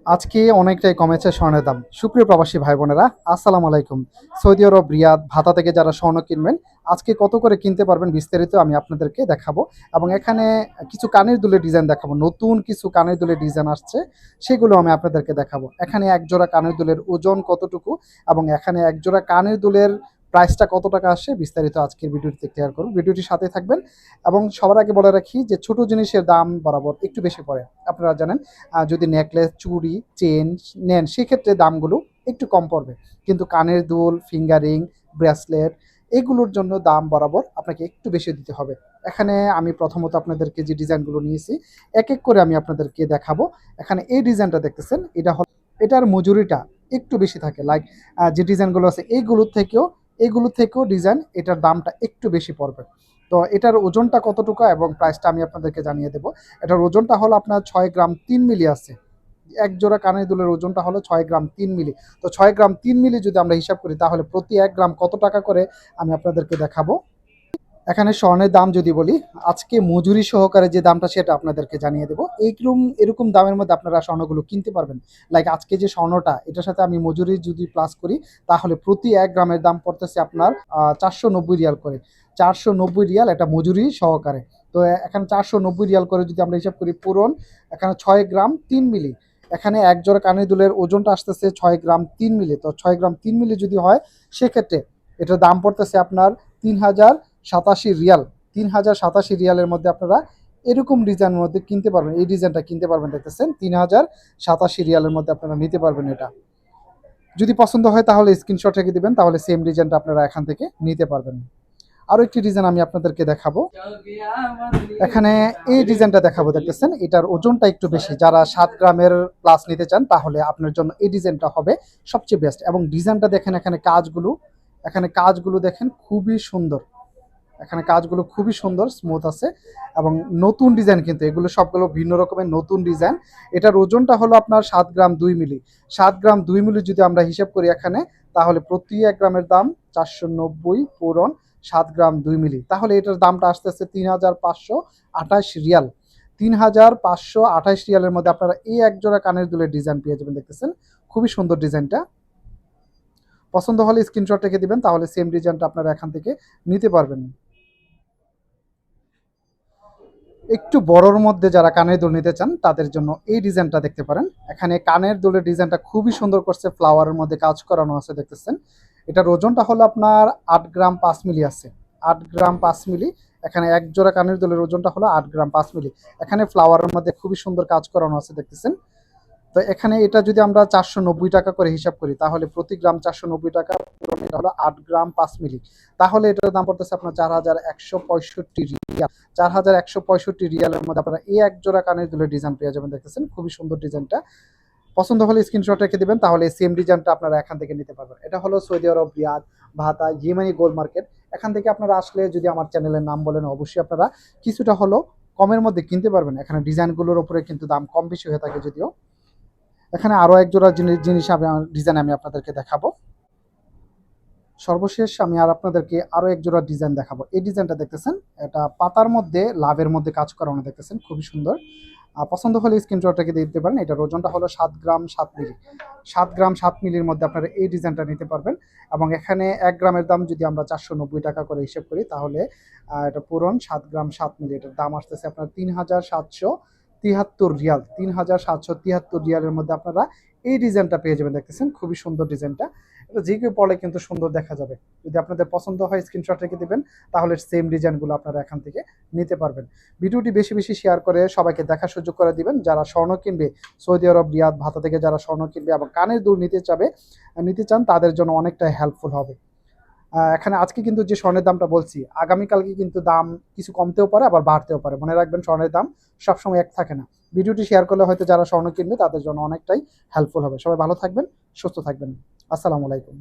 আজকে অনেকটাই কমেছে স্বর্ণের দাম। সুপ্রিয় প্রবাসী ভাই বোনেরা, আসসালামু আলাইকুম। সৌদি আরব রিয়াদ ভাতা থেকে যারা স্বর্ণ কিনবেন, আজকে কত করে কিনতে পারবেন বিস্তারিত আমি আপনাদেরকে দেখাবো। এবং এখানে কিছু কানের দুলের ডিজাইন দেখাবো, নতুন কিছু কানের দুলের ডিজাইন আসছে, সেগুলো আমি আপনাদেরকে দেখাবো। এখানে এক জোড়া কানের দুলের ওজন কতটুকু এবং এখানে এক জোড়া কানের দুলের প্রাইসটা কত টাকা আসে বিস্তারিত আজকের ভিডিওটিতে ক্লিয়ার করব। ভিডিওটির সাথে থাকবেন। এবং সবার আগে বলে রাখি যে ছোট জিনিসের দাম বরাবর একটু বেশি পড়ে, আপনারা জানেন। যদি নেকলেস, চুড়ি, চেন নেন সেক্ষেত্রে দামগুলো একটু কম পড়বে, কিন্তু কানের দুল, ফিঙ্গারিং, ব্রেসলেট এগুলোর জন্য দাম বরাবর আপনাকে একটু বেশি দিতে হবে। এখানে আমি প্রথমত আপনাদেরকে যে ডিজাইনগুলো নিয়েছি এক এক করে আমি আপনাদেরকে দেখাবো। এখানে এই ডিজাইনটা দেখতেছেন, এটার মজুরিটা একটু বেশি থাকে। লাইক যে ডিজাইনগুলো আছে এগুলো থেকেও ডিজাইন এটার দামটা একটু বেশি পড়বে। তো এটার ওজনটা কতটুকু এবং প্রাইসটা আমি আপনাদেরকে জানিয়ে দেবো। এটার ওজনটা হলো আপনার 6 গ্রাম 3 মিলি আছে। এক জোড়া কানের দুলের ওজনটা হলো 6 গ্রাম 3 মিলি। তো 6 গ্রাম 3 মিলি যদি আমরা হিসাব করি তাহলে প্রতি 1 গ্রাম কত টাকা করে আমি আপনাদেরকে দেখাবো। এখানে স্বর্ণের দাম যদি বলি, আজকে মজুরি সহকারে যে দামটা সেটা আপনাদেরকে জানিয়ে দেবো। এরকম দামের মধ্যে আপনারা স্বর্ণগুলো কিনতে পারবেন। লাইক আজকে যে স্বর্ণটা, এটার সাথে আমি মজুরি যদি প্লাস করি তাহলে প্রতি 1 গ্রামের দাম পড়তেছে আপনার 490 রিয়াল করে। 490 রিয়াল এটা মজুরি সহকারে। তো এখানে 490 রিয়াল করে যদি আমরা হিসাব করি পূরণ, এখানে 6 গ্রাম 3 মিলি। এখানে এক জোড়া কানের দুলের ওজনটা আসতেছে 6 গ্রাম 3 মিলি। তো 6 গ্রাম 3 মিলি যদি হয় সেক্ষেত্রে এটার দাম পড়তেছে আপনার 3087 রিয়াল। 3087 রিয়ালের মধ্যে আপনারা এরকম ডিজাইনের মধ্যে কিনতে পারবেন। এই ডিজাইনটা কিনতে পারবেন, দেখতেছেন 3087 রিয়ালের মধ্যে আপনারা নিতে পারবেন। এটা যদি পছন্দ হয় তাহলে স্ক্রিনশট রেখে দিবেন, তাহলে সেম ডিজাইনটা আপনারা এখান থেকে নিতে পারবেন। আরও একটি ডিজাইন আমি আপনাদেরকে দেখাবো। এখানে এই ডিজাইনটা দেখাবো, দেখতেছেন এটার ওজনটা একটু বেশি। যারা 7 গ্রামের প্লাস নিতে চান তাহলে আপনার জন্য এই ডিজাইনটা হবে সবচেয়ে বেস্ট। এবং ডিজাইনটা দেখেন, এখানে কাজগুলো দেখেন খুবই সুন্দর। এখানে কাজগুলো খুবই সুন্দর, স্মুথ আছে এবং নতুন ডিজাইন, কিন্তু এগুলো সবগুলো ভিন্ন রকমের নতুন ডিজাইন। এটার ওজনটা হলো আপনার 7 গ্রাম 2 মিলি। 7 গ্রাম 2 মিলি যদি আমরা হিসাব করি এখানে, তাহলে প্রতি 1 গ্রামের দাম 490 পূরণ 7 গ্রাম 2 মিলি। তাহলে এটার দামটা আসতেছে 3528 রিয়াল। 3528 রিয়ালের মধ্যে আপনারা এই এক জোড়া কানের দুলের ডিজাইন পেয়ে যাবেন। দেখতেছেন খুবই সুন্দর ডিজাইনটা। পছন্দ হলে স্ক্রিনশট রেখে দিবেন, তাহলে সেম ডিজাইনটা আপনারা এখান থেকে নিতে পারবেন। একটু বড়র মধ্যে যারা কানের দুল নিতে চান তাদের জন্য এই ডিজাইনটা দেখতে পারেন। এখানে কানের দুলের ডিজাইনটা খুবই সুন্দর করছে, ফ্লাওয়ারের মধ্যে কাজ করানো আছে, দেখতেছেন। এটার ওজনটা হলো আপনার 8 গ্রাম 5 মিলি আছে। 8 গ্রাম 5 মিলি। এখানে এক জোড়া কানের দুলের ওজনটা হলো 8 গ্রাম 5 মিলি। এখানে ফ্লাওয়ারের মধ্যে খুবই সুন্দর কাজ করানো আছে, দেখতেছেন। তো এখানে এটা যদি আমরা 490 টাকা করে হিসাব করি তাহলে প্রতি গ্রাম 490 টাকা, এটা হলো 8 গ্রাম 5 মিলি। তাহলে এটার দাম পড়তেছে আপনার 4165 রিয়াল। 4165 রিয়ালের মধ্যে আপনারা এই এক জোড়া কানের দুলের ডিজাইন পেয়ে যাবেন। দেখতেছেন খুবই সুন্দর ডিজাইনটা। পছন্দ হলে স্ক্রিনশট রেখে দিবেন, তাহলে সেম ডিজাইনটা আপনারা এখান থেকে নিতে পারবেন। এটা হলো সৌদি আরব রিয়াদ ভাতা ইয়েমানি গোল্ড মার্কেট। এখান থেকে আপনারা আসলে যদি আমার চ্যানেলের নাম বলেন অবশ্যই আপনারা কিছুটা হলো কমের মধ্যে কিনতে পারবেন। এখানে ডিজাইনগুলোর উপরে কিন্তু দাম কম বেশি হয়ে থাকে যদিও। এখানে আরও এক জোড়া জিনিস ডিজাইন আমি আপনাদেরকে দেখাবো। সর্বশেষ আমি আপনাদেরকে আরও এক জোড়া ডিজাইন দেখাবো। এই ডিজাইনটা দেখতেছেন, এটা পাতার মধ্যে লাভের মধ্যে কাজ করানো, দেখতেছেন খুবই সুন্দর। পছন্দ হলে স্ক্রিনশট রেখে দিতে পারেন। এটার ওজনটা হলো 7 গ্রাম 7 মিলি। 7 গ্রাম 7 মিলির মধ্যে আপনারা এই ডিজাইনটা নিতে পারবেন। এবং এখানে 1 গ্রামের দাম যদি আমরা 490 টাকা করে হিসেব করি তাহলে এটা পূরণ 7 গ্রাম 7 মিলি। এটার দাম আসতেছে আপনার 3773 রিয়াল। 3773 রিয়ালের মধ্যে আপনারা এই ডিজাইনটা পেয়ে যাবেন। দেখতেছেন খুবই সুন্দর ডিজাইনটা। এটা যে কেউ পড়লে কিন্তু সুন্দর দেখা যাবে। যদি আপনাদের পছন্দ হয় স্ক্রিনশট রেখে দিবেন, তাহলে সেম ডিজাইনগুলো আপনারা এখান থেকে নিতে পারবেন। ভিডিওটি বেশি বেশি শেয়ার করে সবাইকে দেখার সুযোগ করে দিবেন। যারা স্বর্ণ কিনবে সৌদি আরব রিয়াদ ভাতা থেকে, যারা স্বর্ণ কিনবে এবং কানের দুল নিতে চান তাদের জন্য অনেকটা হেল্পফুল হবে। এখানে আজকে কিন্তু যে স্বর্ণের দামটা বলছি, আগামীকালকে কিন্তু দাম কিছু কমতেও পারে আবার বাড়তেও পারে। মনে রাখবেন স্বর্ণের দাম সবসময় এক থাকে না। ভিডিওটি শেয়ার করলে হয়তো যারা স্বর্ণ কিনবে তাদের জন্য অনেকটাই হেল্পফুল হবে। সবাই ভালো থাকবেন, সুস্থ থাকবেন। আসসালামু আলাইকুম।